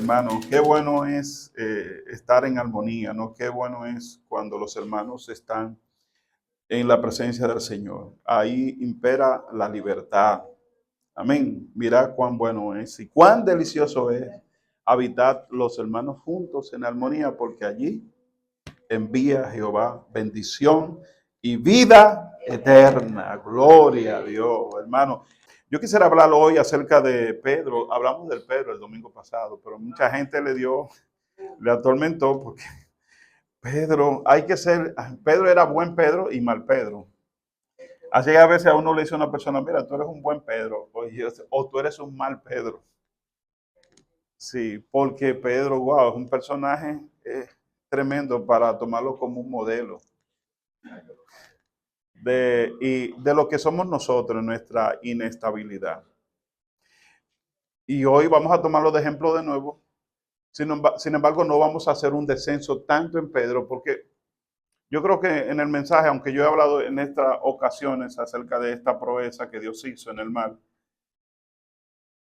hermano, qué bueno es estar en armonía, ¿no? Qué bueno es cuando los hermanos están en la presencia del Señor. Ahí impera la libertad. Amén. Mira cuán bueno es y cuán delicioso es habitar los hermanos juntos en armonía, porque allí envía Jehová bendición y vida eterna. Gloria a Dios, hermano. Yo quisiera hablar hoy acerca de Pedro. Hablamos del Pedro el domingo pasado, pero mucha gente le atormentó porque Pedro era buen Pedro y mal Pedro. Así que a veces a uno le dice a una persona, mira, tú eres un buen Pedro, o tú eres un mal Pedro. Sí, porque Pedro, wow, es un personaje tremendo para tomarlo como un modelo de lo que somos nosotros, nuestra inestabilidad. Y hoy vamos a tomarlo de ejemplo de nuevo. Sin embargo, no vamos a hacer un descenso tanto en Pedro, porque yo creo que en el mensaje, aunque yo he hablado en estas ocasiones acerca de esta proeza que Dios hizo en el mar,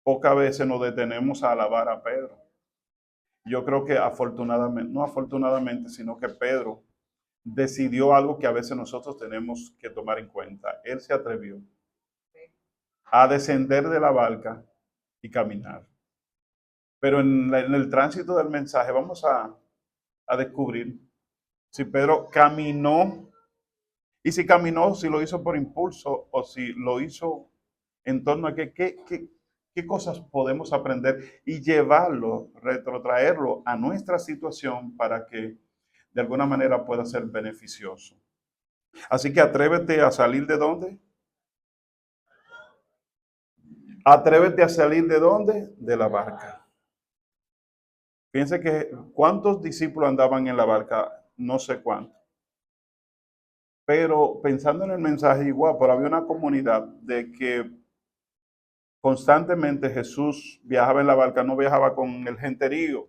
pocas veces nos detenemos a alabar a Pedro. Yo creo que afortunadamente, no afortunadamente, sino que Pedro decidió algo que a veces nosotros tenemos que tomar en cuenta. Él se atrevió a descender de la barca y caminar. Pero en el tránsito del mensaje vamos a descubrir si Pedro caminó, y si caminó, si lo hizo por impulso o si lo hizo en torno a qué cosas podemos aprender y llevarlo, retrotraerlo a nuestra situación para que de alguna manera pueda ser beneficioso. Así que atrévete a salir de dónde. Atrévete a salir de dónde? De la barca. Piense que cuántos discípulos andaban en la barca, no sé cuántos. Pero pensando en el mensaje igual, pero había una comunidad de que constantemente Jesús viajaba en la barca, no viajaba con el genterío,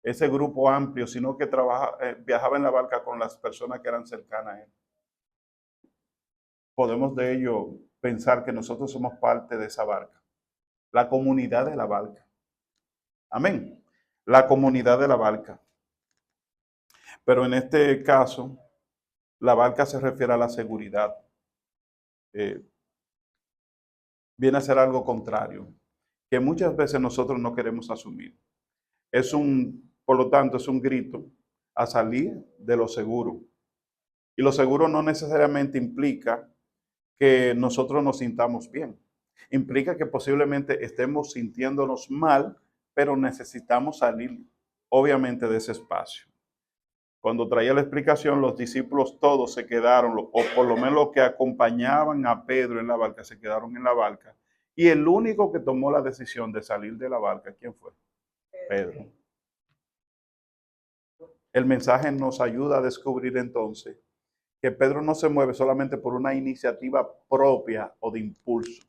ese grupo amplio, sino que viajaba en la barca con las personas que eran cercanas a él. Podemos de ello pensar que nosotros somos parte de esa barca, la comunidad de la barca. Amén. La comunidad de la barca. Pero en este caso, la barca se refiere a la seguridad. Eh, Viene a ser algo contrario, que muchas veces nosotros no queremos asumir. Por lo tanto, es un grito a salir de lo seguro. Y lo seguro no necesariamente implica que nosotros nos sintamos bien. Implica que posiblemente estemos sintiéndonos mal, pero necesitamos salir, obviamente, de ese espacio. Cuando traía la explicación, los discípulos todos se quedaron, o por lo menos los que acompañaban a Pedro en la barca, se quedaron en la barca. Y el único que tomó la decisión de salir de la barca, ¿quién fue? Pedro. El mensaje nos ayuda a descubrir entonces que Pedro no se mueve solamente por una iniciativa propia o de impulso,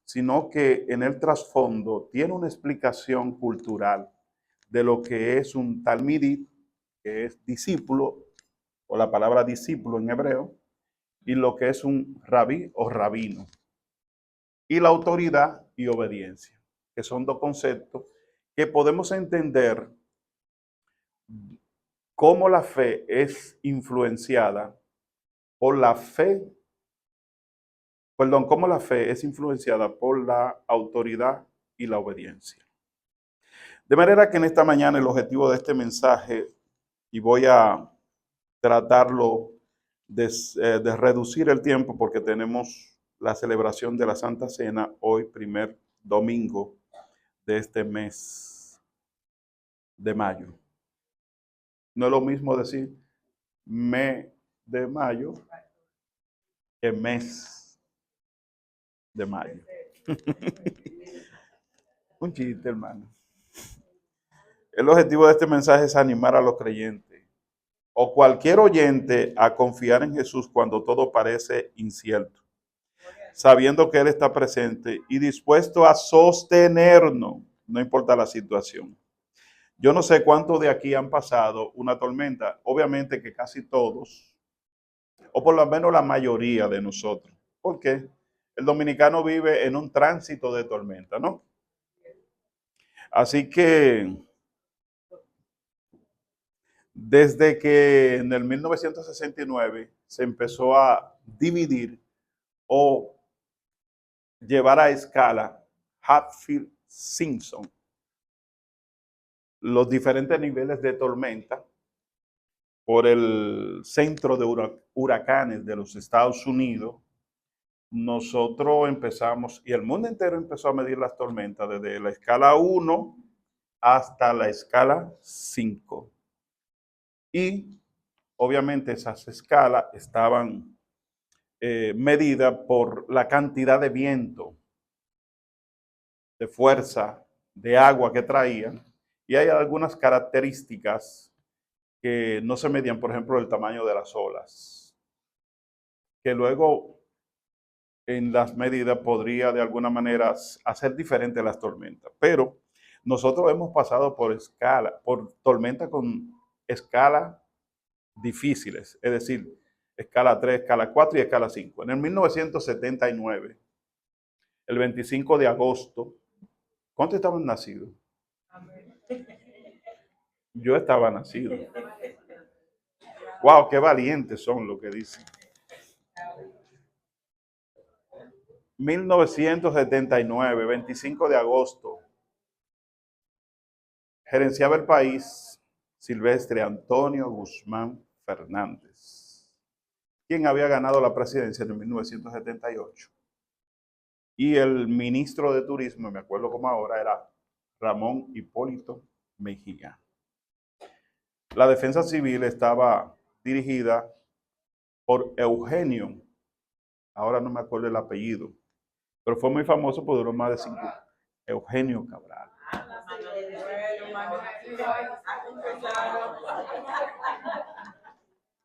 sino que en el trasfondo tiene una explicación cultural de lo que es un talmidí, que es discípulo, o la palabra discípulo en hebreo, y lo que es un rabí o rabino, y la autoridad y obediencia, que son dos conceptos que podemos entender cómo la fe es influenciada por la fe, cómo la fe es influenciada por la autoridad y la obediencia. De manera que en esta mañana el objetivo de este mensaje, y voy a tratarlo de reducir el tiempo porque tenemos la celebración de la Santa Cena hoy, primer domingo de este mes de mayo. No es lo mismo decir mes de mayo que mes de mayo. Un chiste, hermano. El objetivo de este mensaje es animar a los creyentes o cualquier oyente a confiar en Jesús cuando todo parece incierto, sabiendo que Él está presente y dispuesto a sostenernos, no importa la situación. Yo no sé cuántos de aquí han pasado una tormenta, obviamente que casi todos, o por lo menos la mayoría de nosotros. ¿Por qué? El dominicano vive en un tránsito de tormenta, ¿no? Así que desde que en el 1969 se empezó a dividir o llevar a escala Hatfield-Simpson los diferentes niveles de tormenta por el centro de huracanes de los Estados Unidos, nosotros empezamos, y el mundo entero empezó a medir las tormentas desde la escala 1 hasta la escala 5. Y obviamente esas escalas estaban medidas por la cantidad de viento, de fuerza, de agua que traían. Y hay algunas características que no se medían, por ejemplo, el tamaño de las olas, que luego en las medidas podría de alguna manera hacer diferente las tormentas. Pero nosotros hemos pasado por escala, por tormentas con escala difíciles, es decir, escala 3, escala 4 y escala 5. En el 1979, el 25 de agosto, ¿cuántos estaban nacidos? Yo estaba nacido. Wow, qué valientes son lo que dicen. 1979, 25 de agosto, gerenciaba el país Silvestre Antonio Guzmán Fernández, quien había ganado la presidencia en 1978. Y el ministro de Turismo, me acuerdo como ahora, era Ramón Hipólito Mejía. La defensa civil estaba dirigida por Eugenio, ahora no me acuerdo el apellido, pero fue muy famoso por duró más de 5 años. Eugenio Cabral.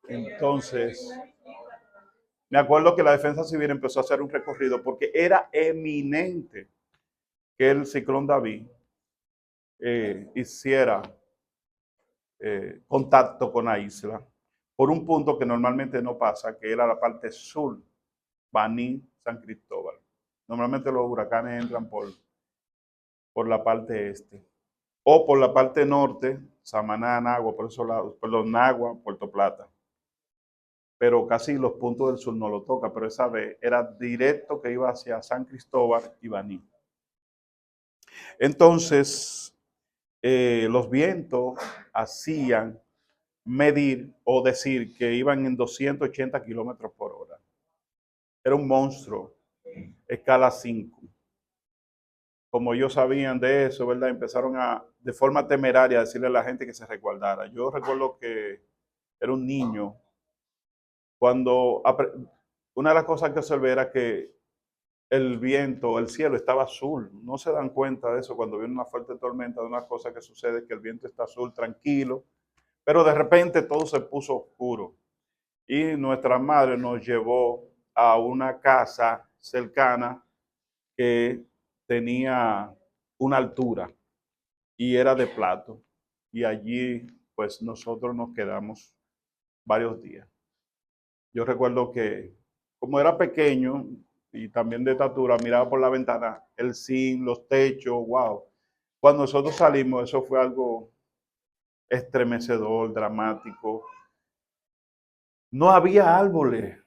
Entonces, me acuerdo que la defensa civil empezó a hacer un recorrido porque era eminente que el ciclón David hiciera contacto con la isla por un punto que normalmente no pasa, que era la parte sur, Baní, San Cristóbal. Normalmente los huracanes entran por la parte este. O por la parte norte, Samaná, Nagua, por esos lados, perdón, Nagua, Puerto Plata. Pero casi los puntos del sur no lo toca, pero esa vez era directo que iba hacia San Cristóbal y Baní. Entonces, los vientos hacían medir o decir que iban en 280 kilómetros por hora. Era un monstruo, escala 5. Como ellos sabían de eso, ¿verdad? Empezaron de forma temeraria, a decirle a la gente que se resguardara. Yo recuerdo que era un niño cuando una de las cosas que observé era que el viento, el cielo estaba azul. No se dan cuenta de eso cuando viene una fuerte tormenta, de una cosa que sucede, que el viento está azul, tranquilo, pero de repente todo se puso oscuro. Y nuestra madre nos llevó a una casa cercana que tenía una altura y era de plato. Y allí, pues nosotros nos quedamos varios días. Yo recuerdo que, como era pequeño y también de estatura, miraba por la ventana el zinc, los techos, wow. Cuando nosotros salimos, eso fue algo estremecedor, dramático. No había árboles,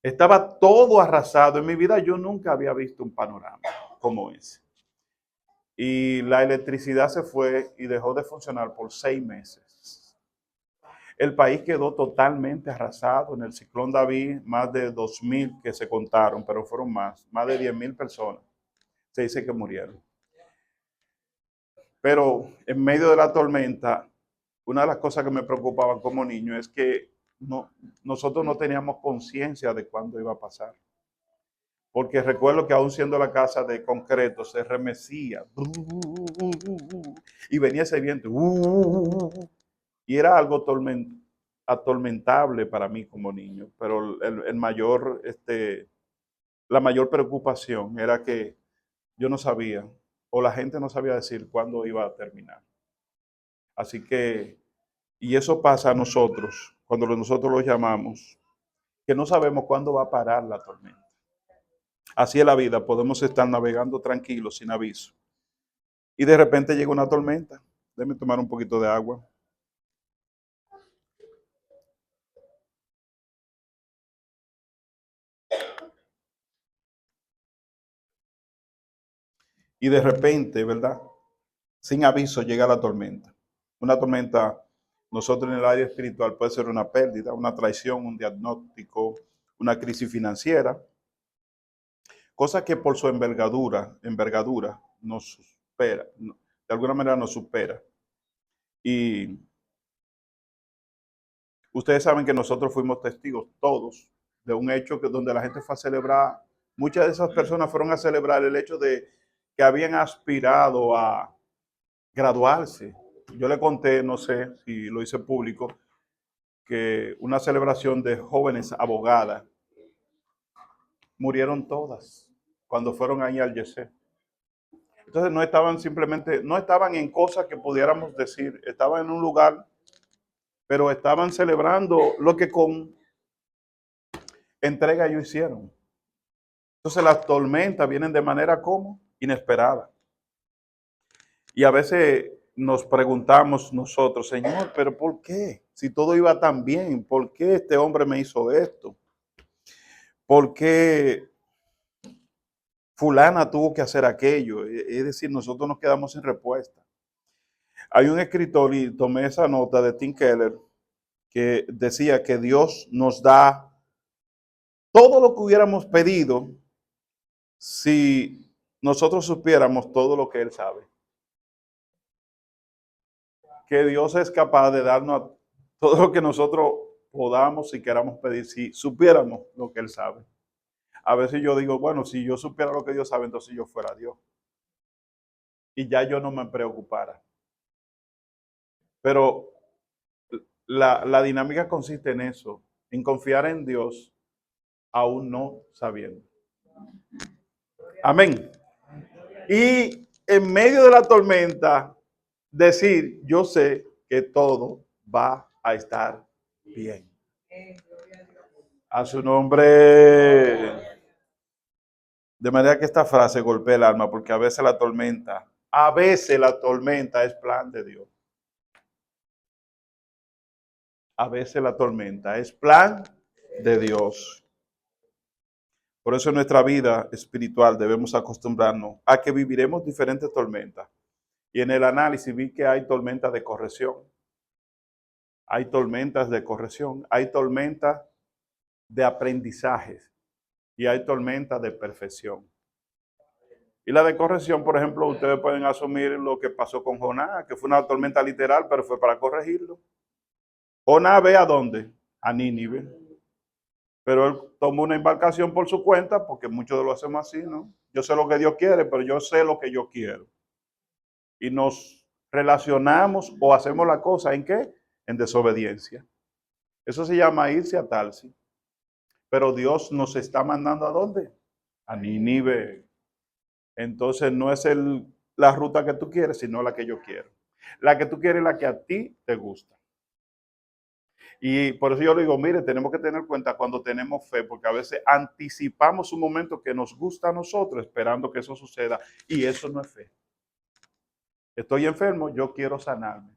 estaba todo arrasado. En mi vida yo nunca había visto un panorama como ese. Y la electricidad se fue y dejó de funcionar por 6 meses. El país quedó totalmente arrasado en el ciclón David, más de 2.000 que se contaron, pero fueron más de 10.000 personas. Se dice que murieron. Pero en medio de la tormenta, una de las cosas que me preocupaban como niño es que nosotros no teníamos conciencia de cuándo iba a pasar. Porque recuerdo que aún siendo la casa de concreto, se remecía. Y venía ese viento. Y era algo atormentable para mí como niño. Pero la mayor preocupación era que yo no sabía, o la gente no sabía decir cuándo iba a terminar. Así que, y eso pasa a nosotros, cuando nosotros lo llamamos, que no sabemos cuándo va a parar la tormenta. Así es la vida, podemos estar navegando tranquilos, sin aviso. Y de repente llega una tormenta. Déjame tomar un poquito de agua. Y de repente, ¿verdad? Sin aviso llega la tormenta. Una tormenta, nosotros en el área espiritual puede ser una pérdida, una traición, un diagnóstico, una crisis financiera, cosa que por su envergadura nos supera, de alguna manera nos supera. Y ustedes saben que nosotros fuimos testigos todos de un hecho que donde la gente fue a celebrar, muchas de esas personas fueron a celebrar el hecho de que habían aspirado a graduarse. Yo le conté, no sé si lo hice público, que una celebración de jóvenes abogadas murieron todas cuando fueron ahí al Yesé. Entonces no estaban simplemente, no estaban en cosas que pudiéramos decir, estaban en un lugar, pero estaban celebrando lo que con entrega ellos hicieron. Entonces las tormentas vienen de manera como inesperada. Y a veces nos preguntamos nosotros, Señor, pero ¿por qué? Si todo iba tan bien, ¿por qué este hombre me hizo esto? ¿Por qué fulana tuvo que hacer aquello? Es decir, nosotros nos quedamos sin respuesta. Hay un escritor, y tomé esa nota de Tim Keller, que decía que Dios nos da todo lo que hubiéramos pedido si nosotros supiéramos todo lo que Él sabe. Que Dios es capaz de darnos todo lo que nosotros podamos y queramos pedir si supiéramos lo que Él sabe. A veces yo digo, bueno, si yo supiera lo que Dios sabe, entonces yo fuera Dios. Y ya yo no me preocupara. Pero la dinámica consiste en eso, en confiar en Dios aún no sabiendo. Amén. Y en medio de la tormenta, decir, yo sé que todo va a estar bien. A su nombre. De manera que esta frase golpea el alma, porque a veces la tormenta es plan de Dios. A veces la tormenta es plan de Dios. Por eso en nuestra vida espiritual debemos acostumbrarnos a que viviremos diferentes tormentas. Y en el análisis vi que hay tormentas de corrección. Hay tormentas de corrección. Hay tormentas de aprendizajes. Y hay tormentas de perfección. Y la de corrección, por ejemplo, ustedes pueden asumir lo que pasó con Jonás, que fue una tormenta literal, pero fue para corregirlo. Jonás ve a dónde? A Nínive. Pero él tomó una embarcación por su cuenta, porque muchos de lo hacemos así, ¿no? Yo sé lo que Dios quiere, pero yo sé lo que yo quiero. Y nos relacionamos o hacemos la cosa ¿en qué? En desobediencia. Eso se llama irse a Tarsis. Pero Dios nos está mandando ¿a dónde? A Nínive. Entonces no es la ruta que tú quieres, sino la que yo quiero. La que tú quieres es la que a ti te gusta. Y por eso yo le digo, mire, tenemos que tener cuenta cuando tenemos fe, porque a veces anticipamos un momento que nos gusta a nosotros esperando que eso suceda, y eso no es fe. Estoy enfermo, yo quiero sanarme.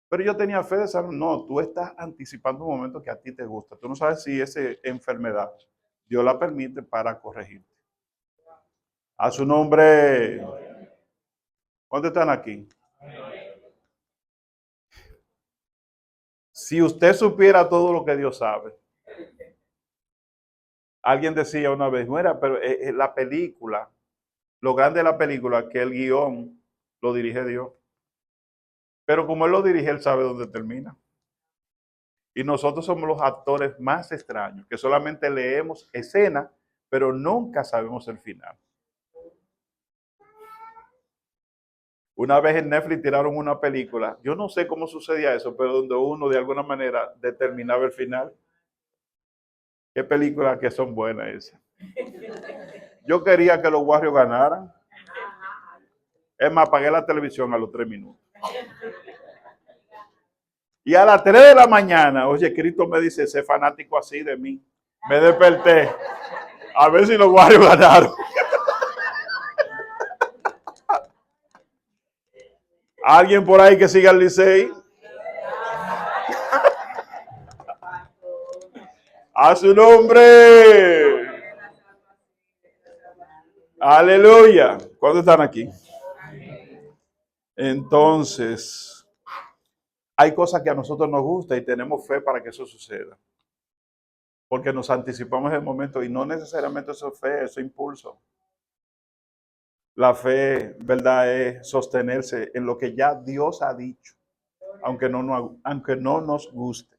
Pero yo tenía fe de sanar. No, tú estás anticipando un momento que a ti te gusta. Tú no sabes si esa enfermedad Dios la permite para corregirte. A su nombre. ¿Cuántos están aquí? Si usted supiera todo lo que Dios sabe. Alguien decía una vez, mira, pero la película, lo grande de la película, que el guión lo dirige Dios. Pero como Él lo dirige, Él sabe dónde termina. Y nosotros somos los actores más extraños, que solamente leemos escena, pero nunca sabemos el final. Una vez en Netflix tiraron una película, yo no sé cómo sucedía eso, pero donde uno de alguna manera determinaba el final. Qué películas que son buenas esas. Yo quería que los Warriors ganaran. Es más, apagué la televisión a los 3 minutos. Y a las 3 de la mañana, oye, Cristo me dice, sé fanático así de mí. Me desperté. A ver si los Warriors ganaron. ¿Alguien por ahí que siga al Licey? A su nombre. Aleluya. ¿Cuántos están aquí? Entonces, hay cosas que a nosotros nos gustan y tenemos fe para que eso suceda. Porque nos anticipamos el momento y no necesariamente eso es fe, eso es impulso. La fe, ¿verdad?, es sostenerse en lo que ya Dios ha dicho, aunque no nos guste.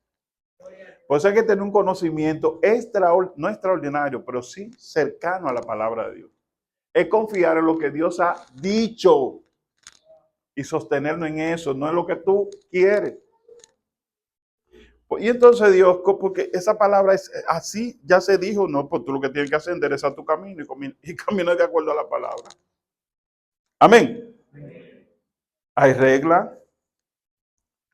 Por eso hay que tener un conocimiento no extraordinario, pero sí cercano a la palabra de Dios. Es confiar en lo que Dios ha dicho y sostenernos en eso, no en lo que tú quieres. Y entonces Dios, porque esa palabra es así, ya se dijo, no, pues tú lo que tienes que hacer es enderezar tu camino y caminar de acuerdo a la palabra. Amén. Hay regla.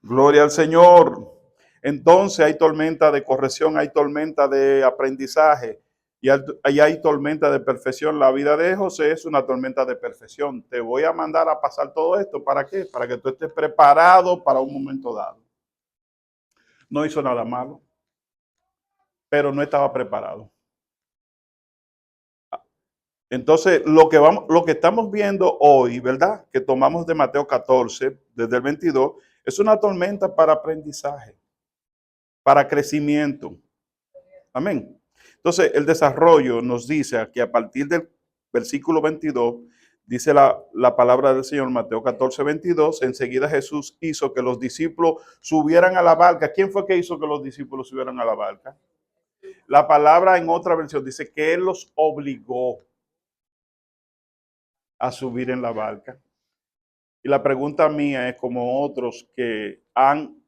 Gloria al Señor. Entonces hay tormenta de corrección, hay tormenta de aprendizaje y hay tormenta de perfección. La vida de José es una tormenta de perfección. Te voy a mandar a pasar todo esto. ¿Para qué? Para que tú estés preparado para un momento dado. No hizo nada malo, pero no estaba preparado. Entonces, lo que estamos viendo hoy, ¿verdad? Que tomamos de Mateo 14, desde el 22, es una tormenta para aprendizaje, para crecimiento. Amén. Entonces, el desarrollo nos dice que a partir del versículo 22, dice la palabra del Señor, Mateo 14, 22, enseguida Jesús hizo que los discípulos subieran a la barca. ¿Quién fue que hizo que los discípulos subieran a la barca? La palabra en otra versión dice que Él los obligó a subir en la barca. Y la pregunta mía es, como otros que han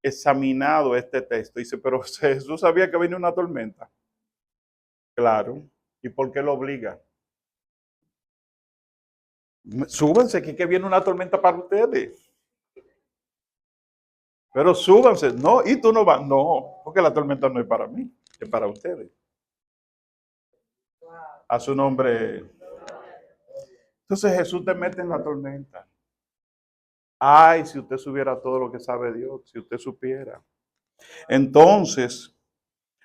examinado este texto, dice, pero Jesús sabía que venía una tormenta. Claro. ¿Y por qué lo obliga? Súbanse, que viene una tormenta para ustedes. Pero súbanse. No, y tú no vas. No, porque la tormenta no es para mí, es para ustedes. A su nombre. Entonces Jesús te mete en la tormenta. Ay, si usted supiera todo lo que sabe Dios, si usted supiera. Entonces,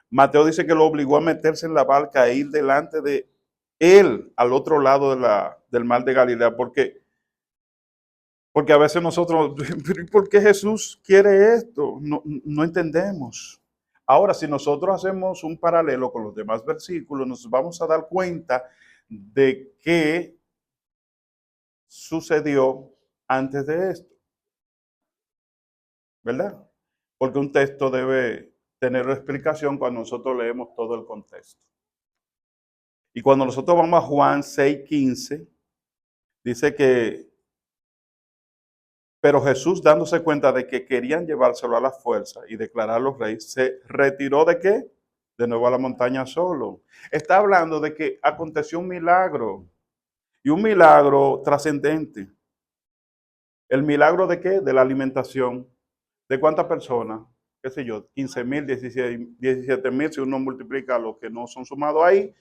Mateo dice que lo obligó a meterse en la barca e ir delante de él al otro lado del mar de Galilea. Porque a veces nosotros, ¿por qué Jesús quiere esto? No entendemos. Ahora, si nosotros hacemos un paralelo con los demás versículos, nos vamos a dar cuenta de qué sucedió antes de esto, ¿verdad? Porque un texto debe tener explicación cuando nosotros leemos todo el contexto. Y cuando nosotros vamos a Juan 6:15, dice que, pero Jesús, dándose cuenta de que querían llevárselo a la fuerza y declararlo rey, se retiró ¿de qué? De nuevo a la montaña solo. Está hablando de que aconteció un milagro, y un milagro trascendente. ¿El milagro de qué? De la alimentación. ¿De cuántas personas? ¿Qué sé yo? 15,000, 17,000, si uno multiplica los que no son sumados ahí,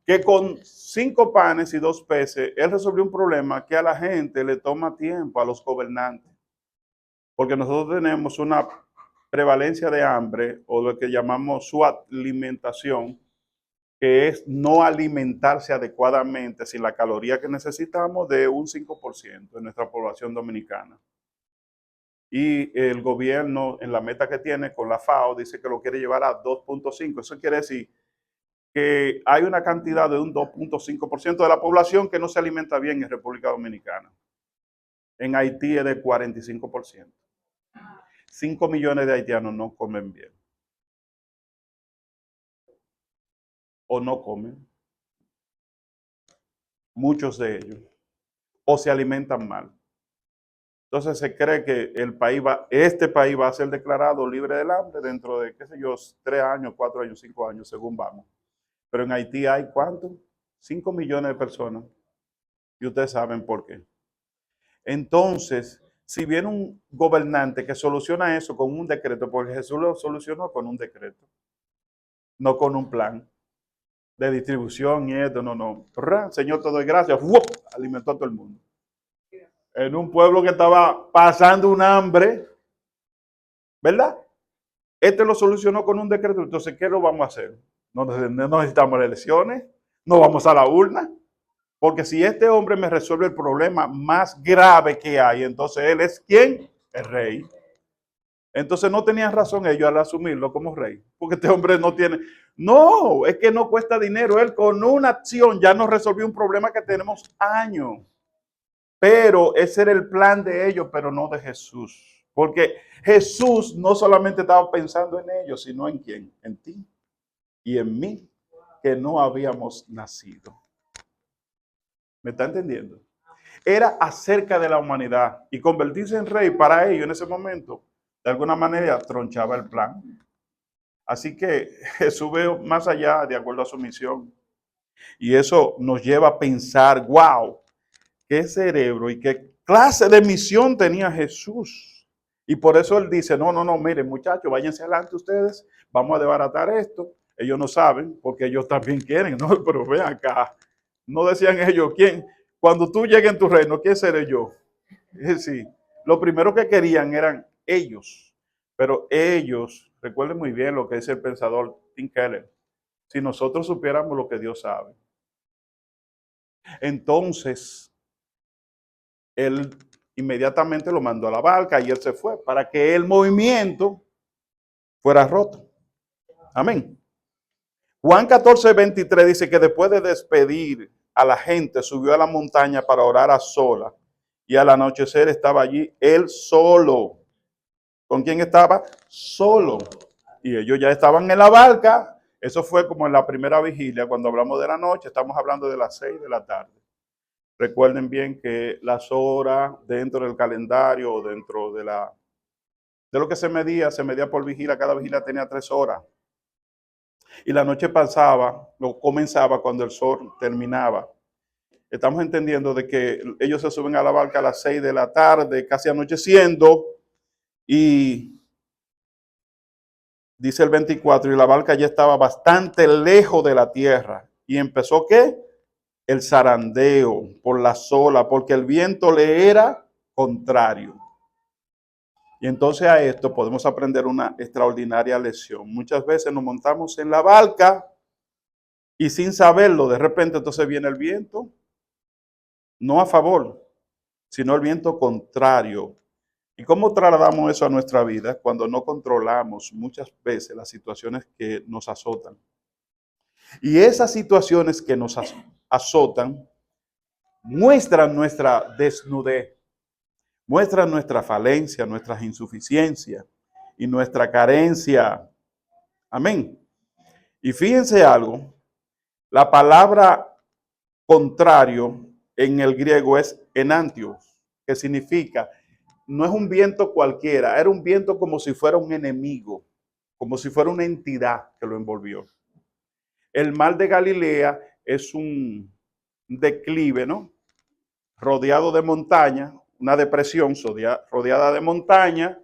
que con 5 panes y 2 peces, él resolvió un problema que a la gente le toma tiempo, a los gobernantes. Porque nosotros tenemos una prevalencia de hambre, o lo que llamamos su alimentación, que es no alimentarse adecuadamente sin la caloría que necesitamos, de un 5% de nuestra población dominicana. Y el gobierno, en la meta que tiene con la FAO, dice que lo quiere llevar a 2,5. Eso quiere decir que hay una cantidad de un 2,5% de la población que no se alimenta bien en República Dominicana. En Haití es de 45%. 5 millones de haitianos no comen bien. O no comen. Muchos de ellos. O se alimentan mal. Entonces se cree que este país va a ser declarado libre del hambre dentro de, qué sé yo, 3 años, 4 años, 5 años, según vamos. Pero en Haití hay ¿cuánto? 5 millones de personas. Y ustedes saben por qué. Entonces, si viene un gobernante que soluciona eso con un decreto, porque Jesús lo solucionó con un decreto, no con un plan de distribución y esto, no. Señor, te doy gracias. ¡Uf! Alimentó a todo el mundo. en un pueblo que estaba pasando un hambre, ¿verdad? Este lo solucionó con un decreto. Entonces, ¿qué lo vamos a hacer? No necesitamos elecciones, no vamos a la urna, porque si este hombre me resuelve el problema más grave que hay, entonces él es ¿quién? El rey. Entonces no tenían razón ellos al asumirlo como rey, porque este hombre no tiene, no, es que no cuesta dinero, él con una acción ya nos resolvió un problema que tenemos años, pero ese era el plan de ellos, pero no de Jesús, porque Jesús no solamente estaba pensando en ellos, sino en quién, en ti y en mí, que no habíamos nacido. ¿Me está entendiendo? Era acerca de la humanidad y convertirse en rey para ellos en ese momento, de alguna manera tronchaba el plan. Así que Jesús ve más allá de acuerdo a su misión. Y eso nos lleva a pensar, wow, qué cerebro y qué clase de misión tenía Jesús. Y por eso él dice, no, miren muchachos, váyanse adelante ustedes, vamos a desbaratar esto. Ellos no saben porque ellos también quieren, ¿no? Pero ven acá, no decían ellos, ¿quién? Cuando tú llegues en tu reino, ¿quién seré yo? Es decir, lo primero que querían eran ellos, pero ellos, recuerden muy bien lo que dice el pensador Tim Keller, si nosotros supiéramos lo que Dios sabe, entonces él inmediatamente lo mandó a la barca y él se fue para que el movimiento fuera roto. Amén. Juan 14:23 dice que después de despedir a la gente, subió a la montaña para orar a solas y al anochecer estaba allí él solo. ¿Con quién estaba? Solo. Y ellos ya estaban en la barca. Eso fue como en la primera vigilia, cuando hablamos de la noche, estamos hablando de las 6 de la tarde. Recuerden bien que las horas dentro del calendario, dentro de lo que se medía por vigilia, cada vigilia tenía 3 horas. Y la noche pasaba, comenzaba cuando el sol terminaba. Estamos entendiendo de que ellos se suben a la barca a las 6 de la tarde, casi anocheciendo, y dice el 24, y la barca ya estaba bastante lejos de la tierra. Y empezó, ¿qué? El zarandeo por la olas, porque el viento le era contrario. Y entonces a esto podemos aprender una extraordinaria lección. Muchas veces nos montamos en la barca y sin saberlo, de repente entonces viene el viento, no a favor, sino el viento contrario. ¿Y cómo trasladamos eso a nuestra vida? Cuando no controlamos muchas veces las situaciones que nos azotan. Y esas situaciones que nos azotan muestran nuestra desnudez, muestran nuestra falencia, nuestras insuficiencias y nuestra carencia. Amén. Y fíjense algo, la palabra contrario en el griego es enantios, que significa, no es un viento cualquiera, era un viento como si fuera un enemigo, como si fuera una entidad que lo envolvió. El mar de Galilea es un declive, ¿no? Rodeado de montaña, una depresión rodeada de montaña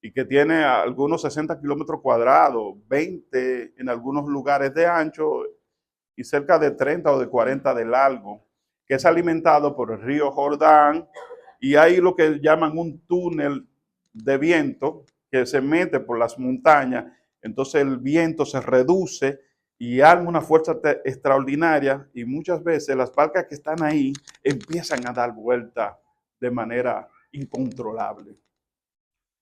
y que tiene algunos 60 kilómetros cuadrados, 20 en algunos lugares de ancho y cerca de 30 o de 40 de largo, que es alimentado por el río Jordán, y hay lo que llaman un túnel de viento que se mete por las montañas, entonces el viento se reduce y arma una fuerza extraordinaria, y muchas veces las barcas que están ahí empiezan a dar vuelta de manera incontrolable.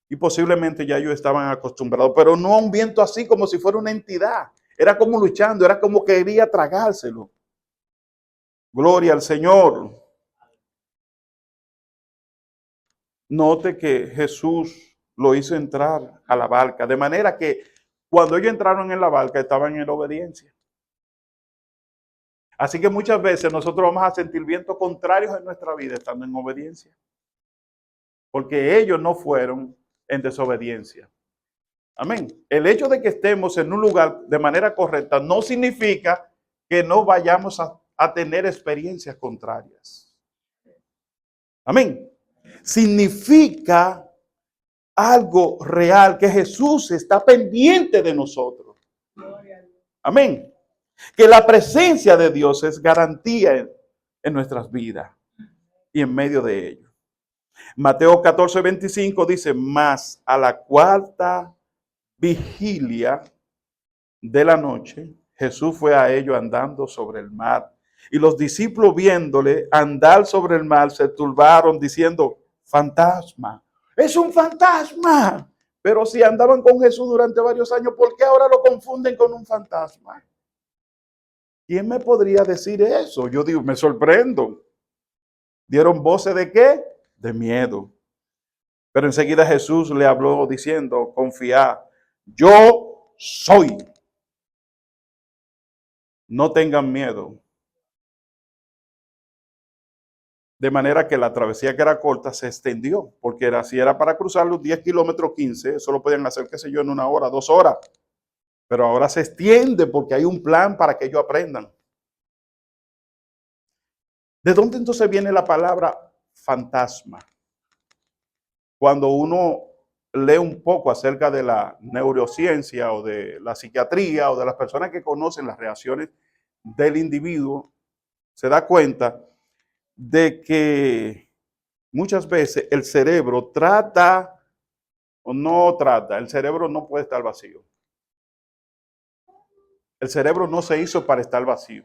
Y posiblemente ya ellos estaban acostumbrados, pero no a un viento así como si fuera una entidad. Era como luchando, era como quería tragárselo. Gloria al Señor. Note que Jesús lo hizo entrar a la barca, de manera que cuando ellos entraron en la barca estaban en obediencia. Así que muchas veces nosotros vamos a sentir vientos contrarios en nuestra vida estando en obediencia, porque ellos no fueron en desobediencia. Amén. El hecho de que estemos en un lugar de manera correcta no significa que no vayamos a tener experiencias contrarias. Amén. Significa algo real, que Jesús está pendiente de nosotros. Amén. Que la presencia de Dios es garantía en nuestras vidas y en medio de ello. Mateo 14:25 dice, mas a la cuarta vigilia de la noche, Jesús fue a ellos andando sobre el mar. Y los discípulos viéndole andar sobre el mar se turbaron diciendo, fantasma, es un fantasma. Pero si andaban con Jesús durante varios años, ¿por qué ahora lo confunden con un fantasma? ¿Quién me podría decir eso? Yo digo, me sorprendo. ¿Dieron voces de qué? De miedo. Pero enseguida Jesús le habló diciendo, confiad, yo soy. No tengan miedo. De manera que la travesía, que era corta, se extendió, porque si era para cruzar los 10 kilómetros 15, eso lo podían hacer, qué sé yo, en 1 hora, 2 horas. Pero ahora se extiende porque hay un plan para que ellos aprendan. ¿De dónde entonces viene la palabra fantasma? Cuando uno lee un poco acerca de la neurociencia o de la psiquiatría o de las personas que conocen las reacciones del individuo, se da cuenta de que muchas veces el cerebro trata o no trata, el cerebro no puede estar vacío. El cerebro no se hizo para estar vacío.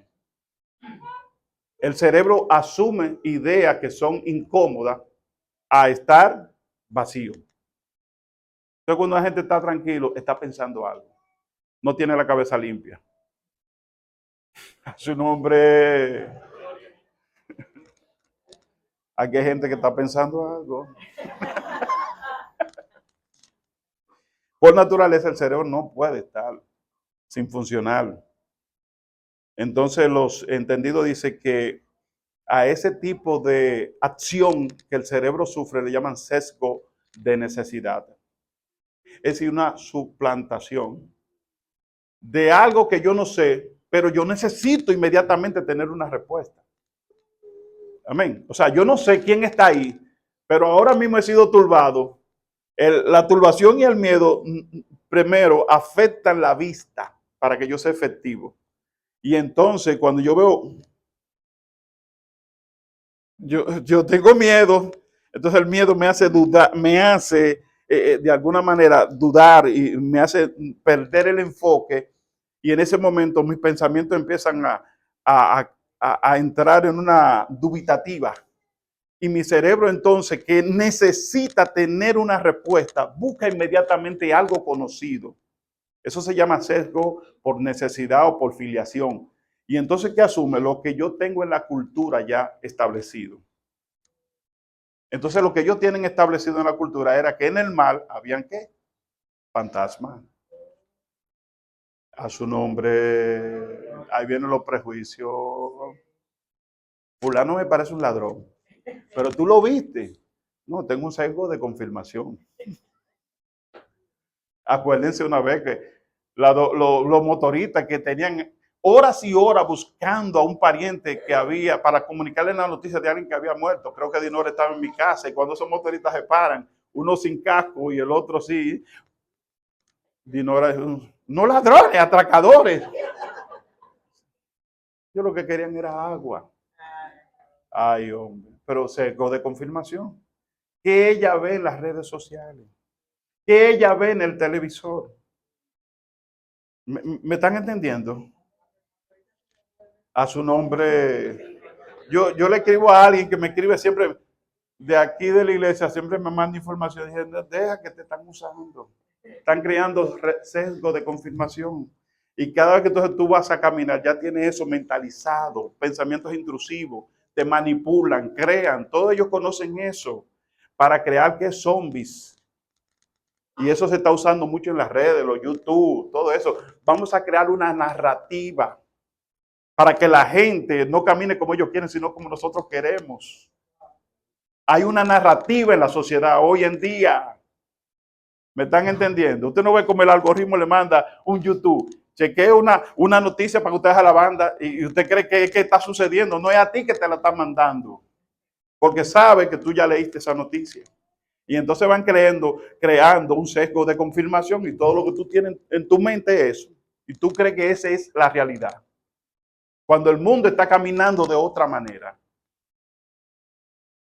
El cerebro asume ideas que son incómodas a estar vacío. Entonces, cuando la gente está tranquilo, está pensando algo. No tiene la cabeza limpia. A su nombre. Aquí hay gente que está pensando algo. Por naturaleza, el cerebro no puede estar sin funcionar. Entonces, los entendidos dicen que a ese tipo de acción que el cerebro sufre le llaman sesgo de necesidad. Es decir, una suplantación de algo que yo no sé, pero yo necesito inmediatamente tener una respuesta. Amén. O sea, yo no sé quién está ahí, pero ahora mismo he sido turbado. La turbación y el miedo primero afectan la vista para que yo sea efectivo. Y entonces cuando yo veo, yo tengo miedo, entonces el miedo me hace dudar, me hace de alguna manera dudar y me hace perder el enfoque. Y en ese momento mis pensamientos empiezan a entrar en una dubitativa. Y mi cerebro entonces, que necesita tener una respuesta, busca inmediatamente algo conocido. Eso se llama sesgo por necesidad o por filiación. Y entonces, ¿qué asume? Lo que yo tengo en la cultura ya establecido. Entonces, lo que ellos tienen establecido en la cultura era que en el mal habían ¿qué? Fantasmas. A su nombre, ahí vienen los prejuicios. Fulano me parece un ladrón. Pero tú lo viste. No, tengo un sesgo de confirmación. Acuérdense una vez que los motoristas que tenían horas y horas buscando a un pariente que había para comunicarle la noticia de alguien que había muerto. Creo que Dinora estaba en mi casa y cuando esos motoristas se paran, uno sin casco y el otro sí, Dinora, no ladrones, atracadores. Yo lo que querían era agua. Ay, hombre, pero sesgo de confirmación. Que ella ve en las redes sociales, que ella ve en el televisor. ¿Me están entendiendo? A su nombre. Yo le escribo a alguien que me escribe siempre de aquí de la iglesia, siempre me manda información diciendo, deja que te están usando. Están creando sesgo de confirmación. Y cada vez que entonces tú vas a caminar, ya tienes eso mentalizado, pensamientos intrusivos, te manipulan, crean, todos ellos conocen eso para crear que zombies. Y eso se está usando mucho en las redes, los YouTube, todo eso. Vamos a crear una narrativa para que la gente no camine como ellos quieren, sino como nosotros queremos. Hay una narrativa en la sociedad hoy en día. ¿Me están entendiendo? Usted no ve cómo el algoritmo le manda un YouTube. Chequee una noticia para que usted haga la banda y usted cree que está sucediendo. No es a ti que te la están mandando. Porque sabe que tú ya leíste esa noticia. Y entonces van creando un sesgo de confirmación y todo lo que tú tienes en tu mente es eso. Y tú crees que esa es la realidad. Cuando el mundo está caminando de otra manera.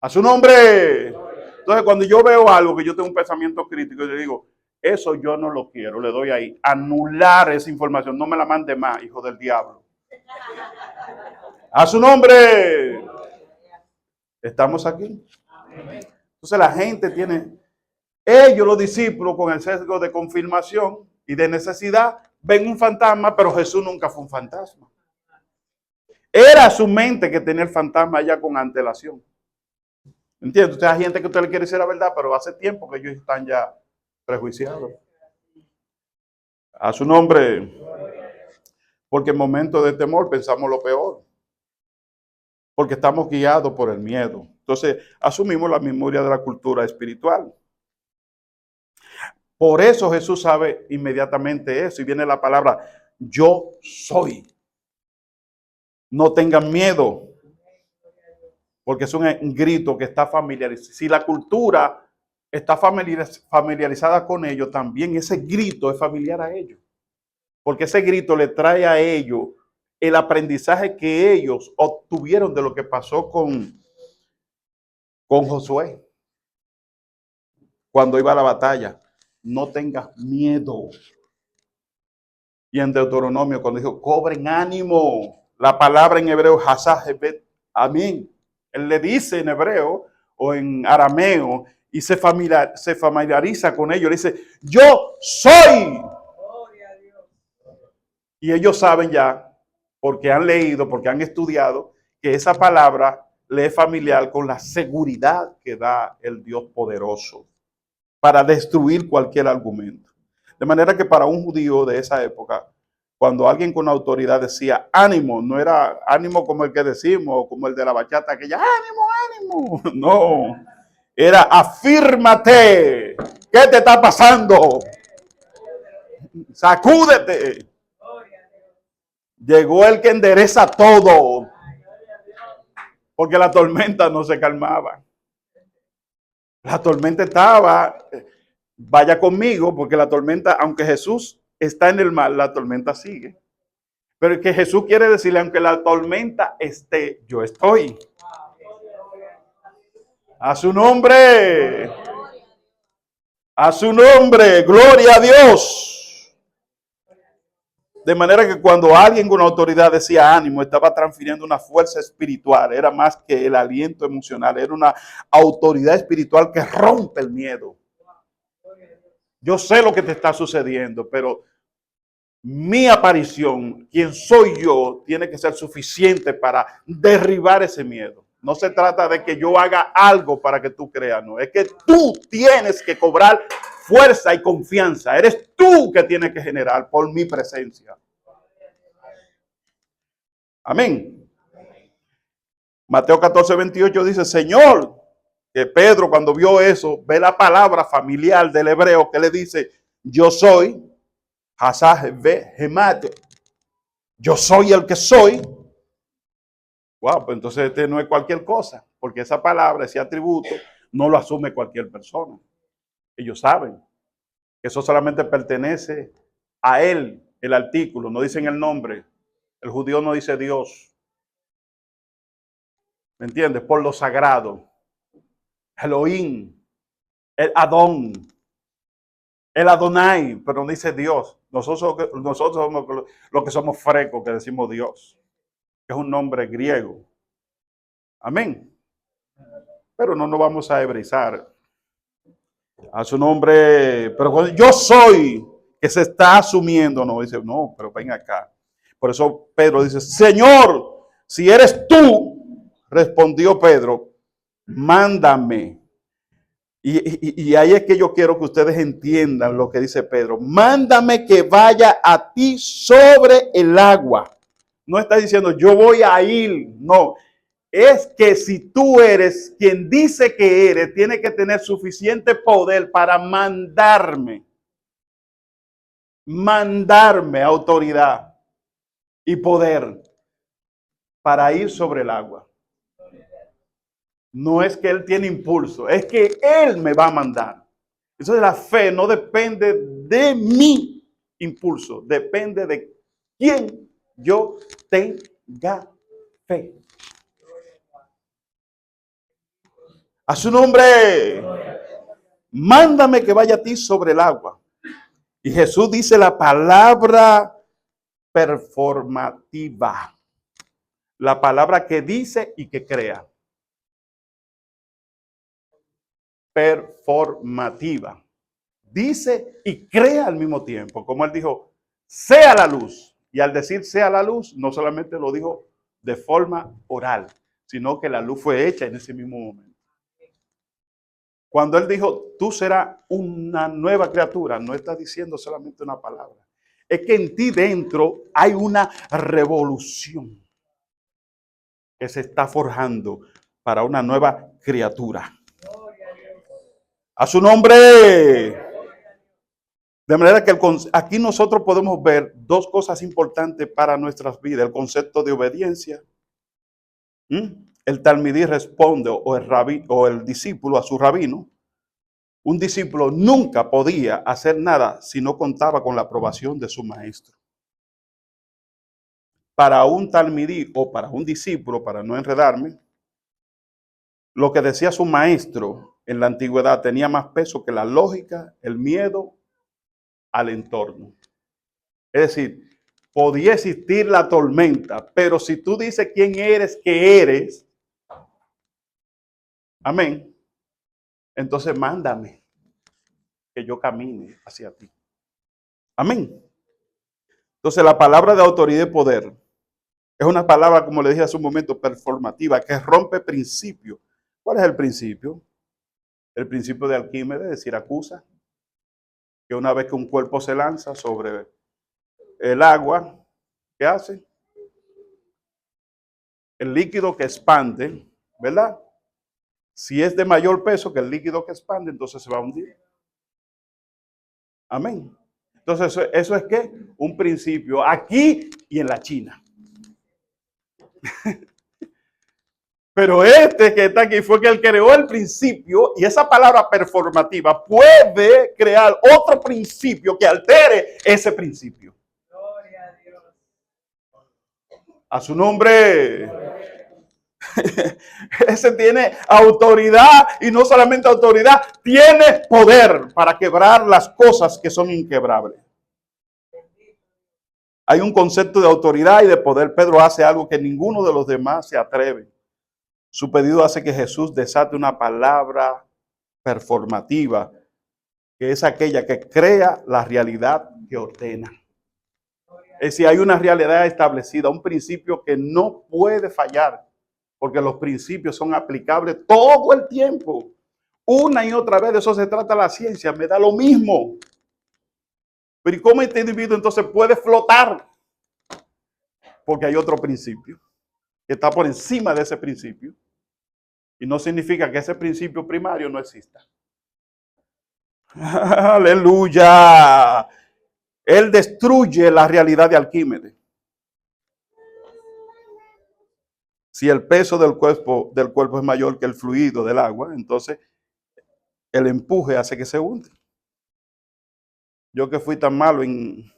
A su nombre. Entonces, cuando yo veo algo que yo tengo un pensamiento crítico, yo digo, eso yo no lo quiero, le doy ahí, anular esa información, no me la mande más, hijo del diablo. A su nombre. ¿Estamos aquí? Entonces la gente tiene, ellos los discípulos con el sesgo de confirmación y de necesidad, ven un fantasma, pero Jesús nunca fue un fantasma. Era su mente que tenía el fantasma ya con antelación. ¿Entiendes? Usted hay gente que usted le quiere decir la verdad, pero hace tiempo que ellos están ya prejuiciados. A su nombre, porque en momentos de temor pensamos lo peor. Porque estamos guiados por el miedo. Entonces, asumimos la memoria de la cultura espiritual. Por eso Jesús sabe inmediatamente eso. Y viene la palabra, yo soy. No tengan miedo. Porque es un grito que está familiarizado. Si la cultura está familiarizada con ellos, también ese grito es familiar a ellos. Porque ese grito le trae a ellos el aprendizaje que ellos obtuvieron de lo que pasó con Josué. Cuando iba a la batalla, no tengas miedo. Y en Deuteronomio, cuando dijo, cobren ánimo, la palabra en hebreo, hazahebet, amén. Él le dice en hebreo o en arameo y se familiariza con ellos. Le dice, yo soy. Y ellos saben ya, porque han leído, porque han estudiado, que esa palabra le es familiar con la seguridad que da el Dios poderoso para destruir cualquier argumento. De manera que para un judío de esa época, cuando alguien con autoridad decía ánimo, no era ánimo como el que decimos, como el de la bachata, que ya ánimo, ánimo. No, era afírmate. ¿Qué te está pasando? Sacúdete. Llegó el que endereza todo. Porque la tormenta no se calmaba. La tormenta estaba, vaya conmigo, porque la tormenta, aunque Jesús está en el mar, la tormenta sigue. Pero es que Jesús quiere decirle, aunque la tormenta esté, yo estoy. A su nombre. A su nombre. Gloria a Dios. De manera que cuando alguien con autoridad decía ánimo, estaba transfiriendo una fuerza espiritual. Era más que el aliento emocional. Era una autoridad espiritual que rompe el miedo. Yo sé lo que te está sucediendo, pero mi aparición, quien soy yo, tiene que ser suficiente para derribar ese miedo. No se trata de que yo haga algo para que tú creas, no. Es que tú tienes que cobrar fuerza y confianza. Eres tú que tienes que generar por mi presencia. Amén. Mateo 14:28 dice, Señor, que Pedro cuando vio eso, ve la palabra familiar del hebreo que le dice, yo soy, yo soy el que soy. Wow, pues entonces este no es cualquier cosa, porque esa palabra, ese atributo, no lo asume cualquier persona. Ellos saben que eso solamente pertenece a él, el artículo, no dicen el nombre. El judío no dice Dios. ¿Me entiendes? Por lo sagrado. Elohim, el Adón, el Adonai, pero no dice Dios. Nosotros somos los que somos frecos, que decimos Dios, que es un nombre griego. Amén. Pero no nos vamos a hebrizar. A su nombre, pero cuando yo soy, que se está asumiendo, no, dice, no, pero ven acá. Por eso Pedro dice, Señor, si eres tú, respondió Pedro, mándame. Y ahí es que yo quiero que ustedes entiendan lo que dice Pedro. Mándame que vaya a ti sobre el agua. No está diciendo yo voy a ir, no. Es que si tú eres quien dice que eres, tiene que tener suficiente poder para mandarme autoridad y poder para ir sobre el agua. No es que él tiene impulso, es que él me va a mandar. Entonces la fe no depende de mi impulso, depende de quién yo tenga fe. A su nombre. mándame que vaya a ti sobre el agua. Y Jesús dice la palabra performativa. La palabra que dice y que crea. Performativa. Dice y crea al mismo tiempo. Como él dijo, sea la luz. Y al decir sea la luz, no solamente lo dijo de forma oral, sino que la luz fue hecha en ese mismo momento. Cuando él dijo, tú serás una nueva criatura, no está diciendo solamente una palabra. Es que en ti dentro hay una revolución que se está forjando para una nueva criatura. A su nombre. De manera que aquí nosotros podemos ver dos cosas importantes para nuestras vidas. El concepto de obediencia. El talmidí responde, o el discípulo a su rabino. Un discípulo nunca podía hacer nada si no contaba con la aprobación de su maestro. Para un talmidí o para un discípulo, para no enredarme, lo que decía su maestro en la antigüedad tenía más peso que la lógica, el miedo al entorno. Es decir, podía existir la tormenta, pero si tú dices quién eres, que eres, amén, entonces mándame que yo camine hacia ti. Amén. Entonces la palabra de autoridad y poder es una palabra, como le dije hace un momento, performativa, que rompe principios. ¿Cuál es el principio? El principio de Arquímedes, de Siracusa, que una vez que un cuerpo se lanza sobre el agua, ¿qué hace? El líquido que expande, ¿verdad? Si es de mayor peso que el líquido que expande, entonces se va a hundir. Amén. Entonces, ¿eso es qué? Un principio aquí y en la China. Pero este que está aquí fue que él creó el principio, y esa palabra performativa puede crear otro principio que altere ese principio. Gloria a Dios. A su nombre. Ese tiene autoridad, y no solamente autoridad, tiene poder para quebrar las cosas que son inquebrables. Hay un concepto de autoridad y de poder. Pedro hace algo que ninguno de los demás se atreve. Su pedido hace que Jesús desate una palabra performativa, que es aquella que crea la realidad que ordena. Es decir, hay una realidad establecida, un principio que no puede fallar, porque los principios son aplicables todo el tiempo. Una y otra vez, de eso se trata la ciencia, me da lo mismo. Pero ¿y cómo este individuo entonces puede flotar? Porque hay otro principio que está por encima de ese principio. Y no significa que ese principio primario no exista. Aleluya. Él destruye la realidad de Arquímedes. Si el peso del cuerpo es mayor que el fluido del agua, entonces el empuje hace que se hunde. Yo que fui tan malo en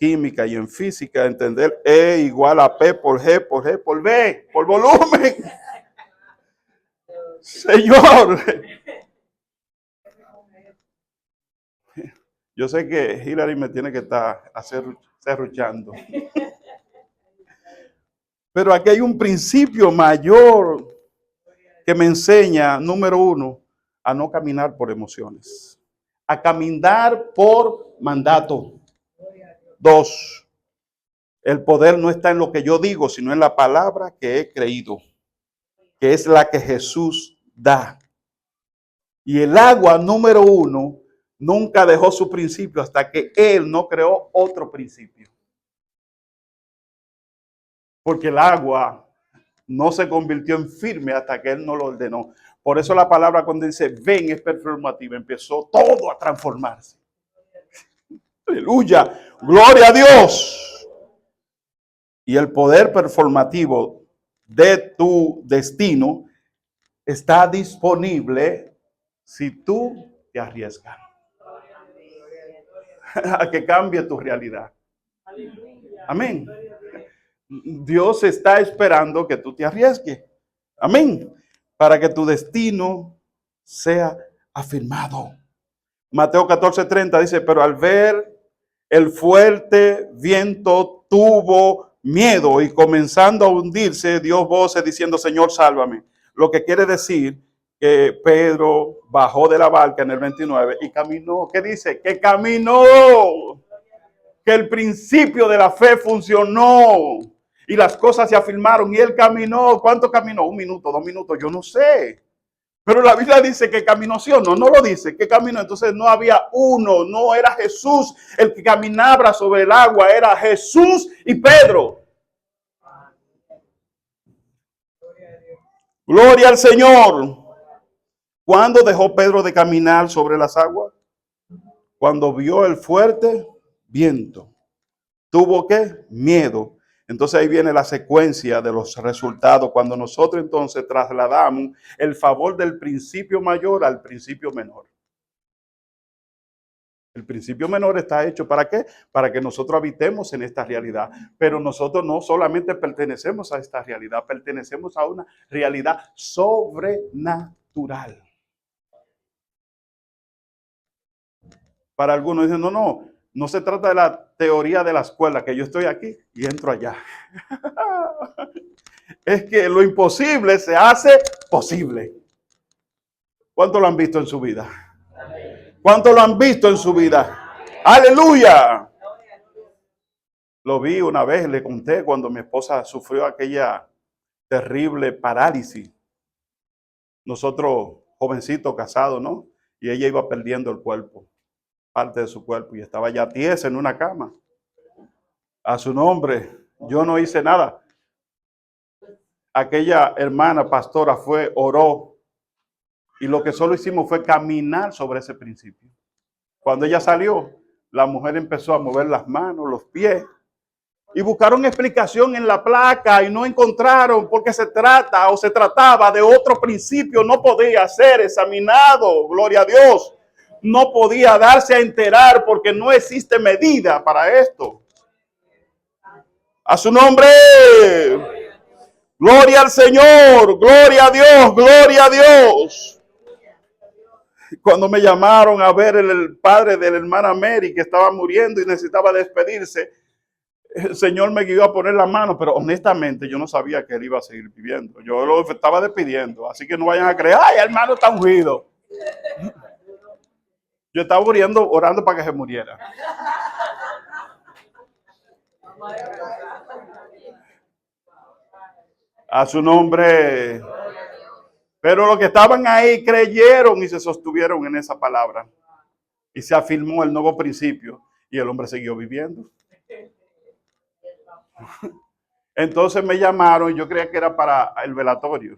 química y en física, entender E igual a P por G por G por B, por volumen. Señor. Yo sé que Hillary me tiene que estar serruchando. Pero aquí hay un principio mayor que me enseña, número uno, a no caminar por emociones, a caminar por mandato. Dos, el poder no está en lo que yo digo, sino en la palabra que he creído, que es la que Jesús da. Y el agua, número uno, nunca dejó su principio hasta que Él no creó otro principio. Porque el agua no se convirtió en firme hasta que Él no lo ordenó. Por eso la palabra cuando dice ven es performativa, empezó todo a transformarse. Aleluya, gloria a Dios. Y el poder performativo de tu destino está disponible si tú te arriesgas a que cambie tu realidad. Amén. Dios está esperando que tú te arriesgues. Amén. Para que tu destino sea afirmado. Mateo 14:30 dice, pero al ver el fuerte viento tuvo miedo y comenzando a hundirse, dio voces diciendo, Señor, sálvame. Lo que quiere decir que Pedro bajó de la barca en el 29 y caminó. ¿Qué dice? Que caminó. Que el principio de la fe funcionó y las cosas se afirmaron y él caminó. ¿Cuánto caminó? 1 minuto, 2 minutos, yo no sé. Pero la Biblia dice que caminó, ¿sí o no? No lo dice, que caminó. Entonces no había uno, no era Jesús el que caminaba sobre el agua, era Jesús y Pedro. Gloria al Señor. ¿Cuándo dejó Pedro de caminar sobre las aguas? Cuando vio el fuerte viento. ¿Tuvo qué? Miedo. Entonces ahí viene la secuencia de los resultados. Cuando nosotros entonces trasladamos el favor del principio mayor al principio menor. El principio menor está hecho ¿para qué? Para que nosotros habitemos en esta realidad. Pero nosotros no solamente pertenecemos a esta realidad, pertenecemos a una realidad sobrenatural. Para algunos dicen, no se trata de la teoría de la escuela, que yo estoy aquí y entro allá. Es que lo imposible se hace posible. ¿Cuánto lo han visto en su vida? ¿Cuánto lo han visto en su vida? ¡Aleluya! Lo vi una vez, le conté cuando mi esposa sufrió aquella terrible parálisis. Nosotros, jovencitos, casados, ¿no? Y ella iba perdiendo el cuerpo, parte de su cuerpo, y estaba ya tiesa en una cama. A su nombre, yo no hice nada. Aquella hermana pastora fue, oró, y lo que solo hicimos fue caminar sobre ese principio. Cuando ella salió, la mujer empezó a mover las manos, los pies, y buscaron explicación en la placa y no encontraron porque se trataba de otro principio. No podía ser examinado, gloria a Dios. No podía darse a enterar porque no existe medida para esto. A su nombre. Gloria al Señor, gloria a Dios, gloria a Dios. Cuando me llamaron a ver el padre de la hermana Mary que estaba muriendo y necesitaba despedirse, el Señor me guió a poner la mano, pero honestamente yo no sabía que él iba a seguir viviendo. Yo lo estaba despidiendo, así que no vayan a creer, ay, hermano está ungido. Yo estaba orando para que se muriera. A su nombre. Pero los que estaban ahí creyeron y se sostuvieron en esa palabra. Y se afirmó el nuevo principio y el hombre siguió viviendo. Entonces me llamaron y yo creía que era para el velatorio.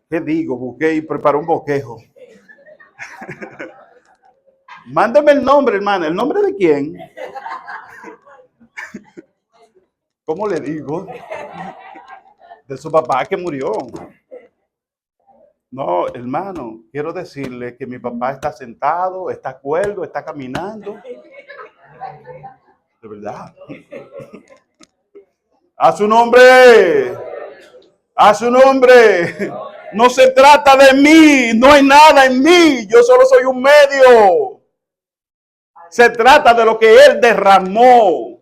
¿Qué digo? Busqué y preparé un bosquejo. Mándeme el nombre, hermana. ¿El nombre de quién? ¿Cómo le digo? De su papá que murió. No, hermano, quiero decirle que mi papá está sentado, está cuerdo, está caminando. De verdad. A su nombre. A su nombre. No se trata de mí. No hay nada en mí. Yo solo soy un medio. Se trata de lo que Él derramó.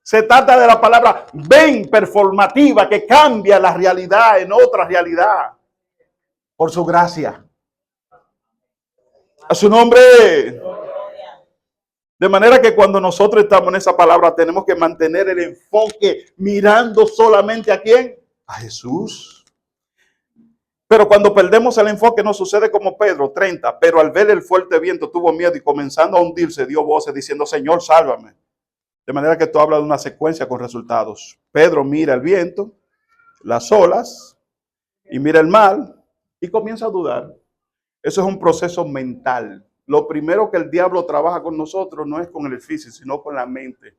Se trata de la palabra ven performativa que cambia la realidad en otra realidad. Por su gracia. A su nombre. De manera que cuando nosotros estamos en esa palabra tenemos que mantener el enfoque mirando solamente ¿a quién? A Jesús. Pero cuando perdemos el enfoque nos sucede como Pedro, 30. Pero al ver el fuerte viento tuvo miedo y comenzando a hundirse dio voces diciendo, Señor, sálvame. De manera que esto habla de una secuencia con resultados. Pedro mira el viento, las olas y mira el mar y comienza a dudar. Eso es un proceso mental. Lo primero que el diablo trabaja con nosotros no es con el físico, sino con la mente.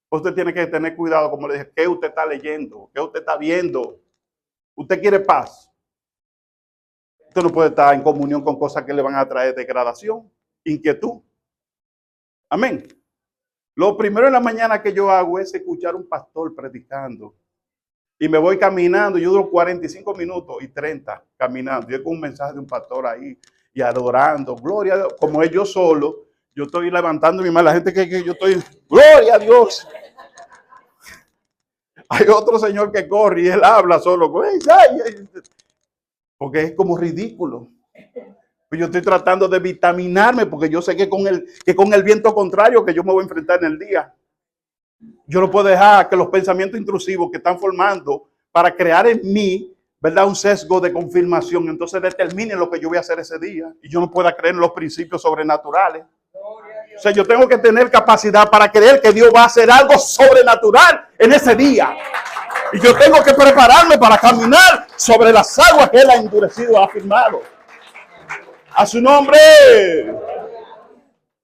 Usted tiene que tener cuidado, como le dije, ¿qué usted está leyendo? ¿Qué usted está viendo? ¿Usted quiere paz? Usted no puede estar en comunión con cosas que le van a traer degradación, inquietud. Amén. Lo primero en la mañana que yo hago es escuchar a un pastor predicando. Y me voy caminando, yo duro 45 minutos y 30 caminando. Yo con un mensaje de un pastor ahí y adorando, gloria a Dios. Como es yo solo, yo estoy levantando mi mano. La gente que yo estoy, gloria a Dios. Hay otro señor que corre y él habla solo. Porque es como ridículo. Yo estoy tratando de vitaminarme porque yo sé que con el viento contrario que yo me voy a enfrentar en el día. Yo no puedo dejar que los pensamientos intrusivos que están formando para crear en mí, ¿verdad?, un sesgo de confirmación, entonces determine lo que yo voy a hacer ese día. Y yo no puedo creer en los principios sobrenaturales. O sea, yo tengo que tener capacidad para creer que Dios va a hacer algo sobrenatural en ese día. Y yo tengo que prepararme para caminar sobre las aguas que Él ha endurecido, ha firmado. A su nombre.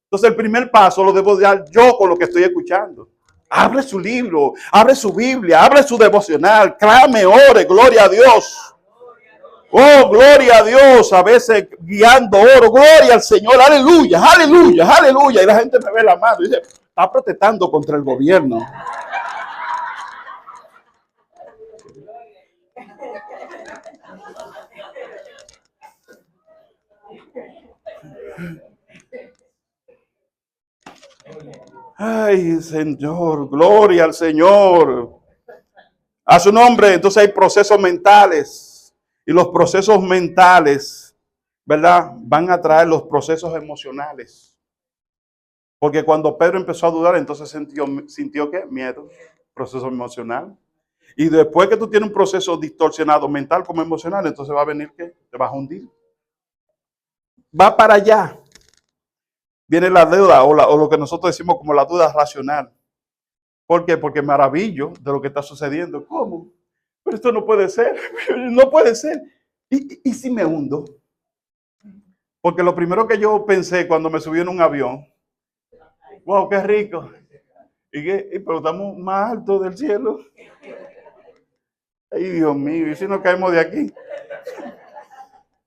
Entonces el primer paso lo debo dar yo con lo que estoy escuchando. Abre su libro, abre su Biblia, abre su devocional, clame, ore, gloria a Dios. Oh, gloria a Dios, a veces guiando oro, gloria al Señor, aleluya, aleluya, aleluya. Y la gente me ve la mano y dice, está protestando contra el gobierno. Ay, Señor, gloria al Señor. A su nombre. Entonces hay procesos mentales. Y los procesos mentales, ¿verdad?, van a traer los procesos emocionales. Porque cuando Pedro empezó a dudar, entonces sintió ¿qué? Miedo, proceso emocional. Y después que tú tienes un proceso distorsionado mental como emocional, entonces va a venir ¿qué? Te vas a hundir. Va para allá. Viene la deuda o lo que nosotros decimos como la duda racional. ¿Por qué? Porque maravillo de lo que está sucediendo. ¿Cómo? Pero esto no puede ser. No puede ser. ¿Y si me hundo? Porque lo primero que yo pensé cuando me subí en un avión, wow, qué rico. Pero estamos más alto del cielo. Ay, Dios mío, ¿y si nos caemos de aquí?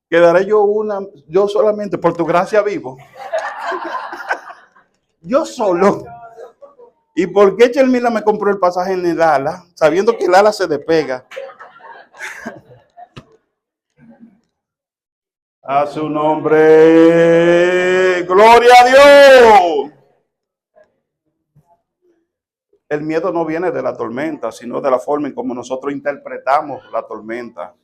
Quedaré yo solamente, por tu gracia vivo. Yo solo. ¿Y por qué Chelmila me compró el pasaje en el ala, sabiendo que el ala se despega? A su nombre, gloria a Dios. El miedo no viene de la tormenta, sino de la forma en como nosotros interpretamos la tormenta.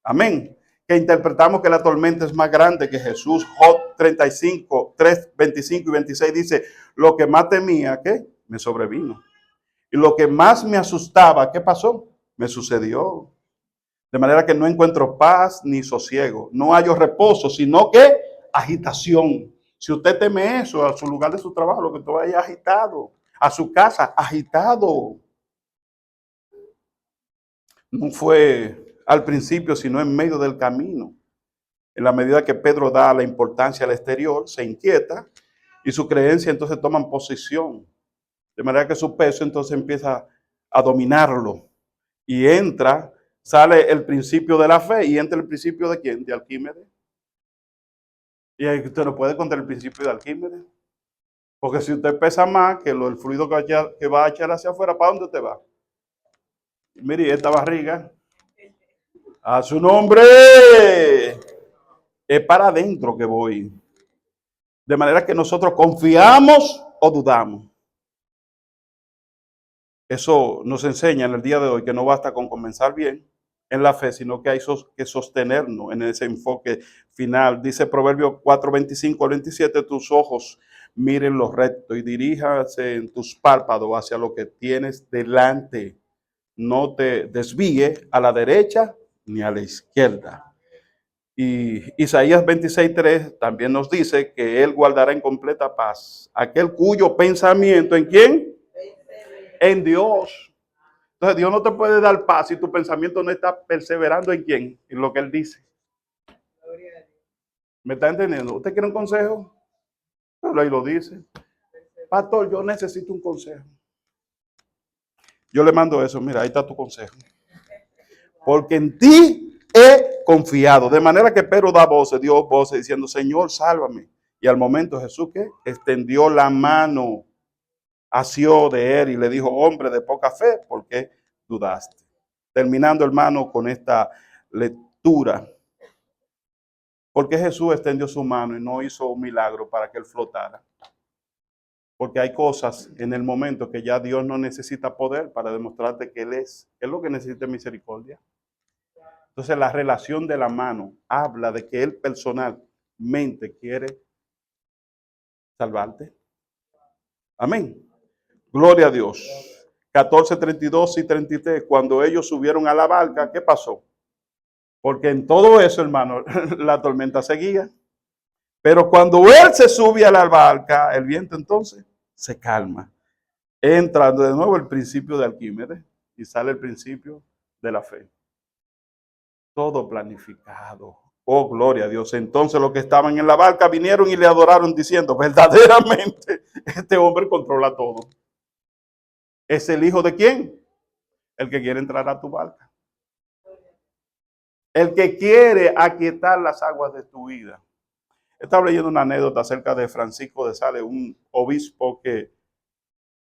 Amén. Que interpretamos que la tormenta es más grande que Jesús. Job 35, 3, 25 y 26 dice, lo que más temía, ¿qué? Me sobrevino. Y lo que más me asustaba, ¿qué pasó? Me sucedió. De manera que no encuentro paz ni sosiego. No hallo reposo, sino que agitación. Si usted teme eso, a su lugar de su trabajo, lo que usted vaya agitado. A su casa, agitado. No fue al principio, sino en medio del camino. En la medida que Pedro da la importancia al exterior, se inquieta y su creencia entonces toman posición. De manera que su peso entonces empieza a dominarlo. Y sale el principio de la fe y entra el principio de ¿quién? De Arquímedes. Y ahí usted no puede contra el principio de Arquímedes. Porque si usted pesa más que el fluido que va a echar hacia afuera, ¿para dónde usted va? Mire, esta barriga, a su nombre, es para adentro que voy. De manera que nosotros confiamos o dudamos. Eso nos enseña en el día de hoy que no basta con comenzar bien en la fe, sino que hay que sostenernos en ese enfoque final. Dice Proverbios 4, 25 al 27, tus ojos miren lo recto y diríjase en tus párpados hacia lo que tienes delante. No te desvíe a la derecha ni a la izquierda. Y Isaías 26:3 también nos dice que Él guardará en completa paz aquel cuyo pensamiento, ¿en quién? En Dios. Entonces Dios no te puede dar paz si tu pensamiento no está perseverando en quién, en lo que Él dice. ¿Me está entendiendo? ¿Usted quiere un consejo? Pero ahí lo dice. Pastor, yo necesito un consejo. Yo le mando eso, mira, ahí está tu consejo. Porque en ti he confiado. De manera que Pedro dio voces diciendo, Señor, sálvame. Y al momento Jesús, ¿qué? Extendió la mano, asió de él y le dijo, hombre de poca fe, ¿por qué dudaste? Terminando, hermano, con esta lectura. Porque Jesús extendió su mano y no hizo un milagro para que él flotara. Porque hay cosas en el momento que ya Dios no necesita poder para demostrarte que Él es. Él lo que necesita es misericordia. Entonces la relación de la mano habla de que Él personalmente quiere salvarte. Amén. Gloria a Dios. 14, 32 y 33. Cuando ellos subieron a la barca, ¿qué pasó? Porque en todo eso, hermano, la tormenta seguía. Pero cuando Él se sube a la barca, el viento entonces se calma. Entra de nuevo el principio de Arquímedes y sale el principio de la fe. Todo planificado. Oh, gloria a Dios. Entonces los que estaban en la barca vinieron y le adoraron diciendo, verdaderamente, este hombre controla todo. ¿Es el hijo de quién? El que quiere entrar a tu barca. El que quiere aquietar las aguas de tu vida. Estaba leyendo una anécdota acerca de Francisco de Sales, un obispo que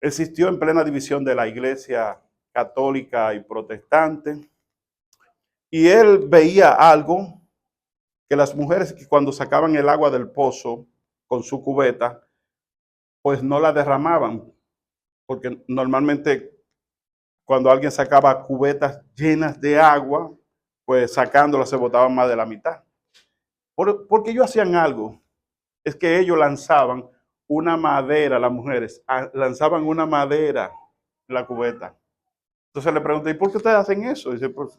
existió en plena división de la iglesia católica y protestante. Y él veía algo, que las mujeres que cuando sacaban el agua del pozo con su cubeta, pues no la derramaban, porque normalmente cuando alguien sacaba cubetas llenas de agua, pues sacándolas se botaban más de la mitad. Porque ellos hacían algo, es que ellos lanzaban una madera, las mujeres lanzaban una madera en la cubeta. Entonces le pregunté, ¿y por qué ustedes hacen eso? Dice, pues,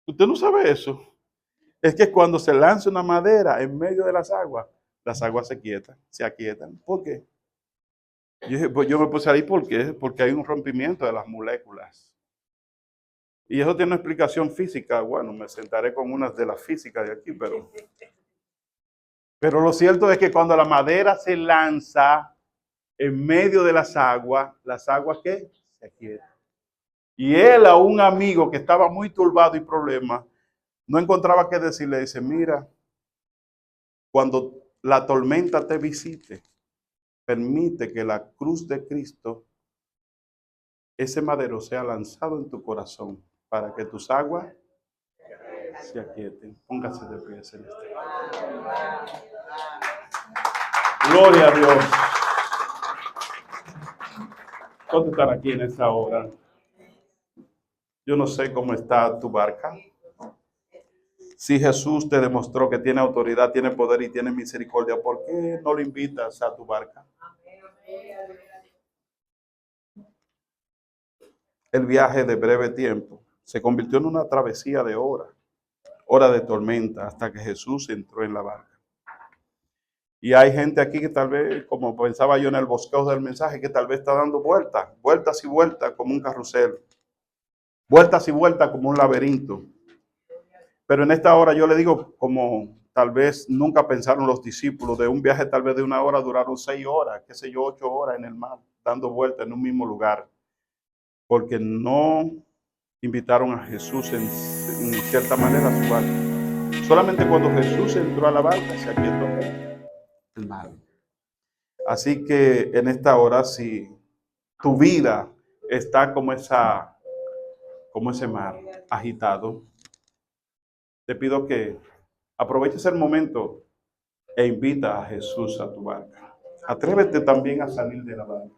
¿usted no sabe eso? Es que cuando se lanza una madera en medio de las aguas se aquietan. ¿Por qué? Yo dije, pues yo me puse ahí, ¿por qué? Porque hay un rompimiento de las moléculas. Y eso tiene una explicación física. Bueno, me sentaré con unas de las físicas de aquí, pero lo cierto es que cuando la madera se lanza en medio de las aguas ¿qué? Se aquietan. Y él a un amigo que estaba muy turbado y problema, no encontraba qué decirle. Dice, mira, cuando la tormenta te visite, permite que la cruz de Cristo, ese madero, sea lanzado en tu corazón para que tus aguas se aquieten. Póngase de pie, celeste. Gloria a Dios. ¿Cuántos están aquí en esta hora? Yo no sé cómo está tu barca. Si Jesús te demostró que tiene autoridad, tiene poder y tiene misericordia, ¿por qué no lo invitas a tu barca? El viaje de breve tiempo se convirtió en una travesía de horas, hora de tormenta, hasta que Jesús entró en la barca. Y hay gente aquí que tal vez, como pensaba yo en el bosquejo del mensaje, que tal vez está dando vueltas, vueltas y vueltas como un carrusel, vueltas y vueltas como un laberinto. Pero en esta hora yo le digo, como tal vez nunca pensaron los discípulos, de un viaje tal vez de 1 hora duraron 6 horas, qué sé yo, 8 horas en el mar, dando vueltas en un mismo lugar, porque no invitaron a Jesús en cierta manera a su barca. Solamente cuando Jesús entró a la barca se aquietó el mar. Así que en esta hora, si tu vida está como ese mar agitado, te pido que aproveches el momento e invita a Jesús a tu barca. Atrévete también a salir de la barca.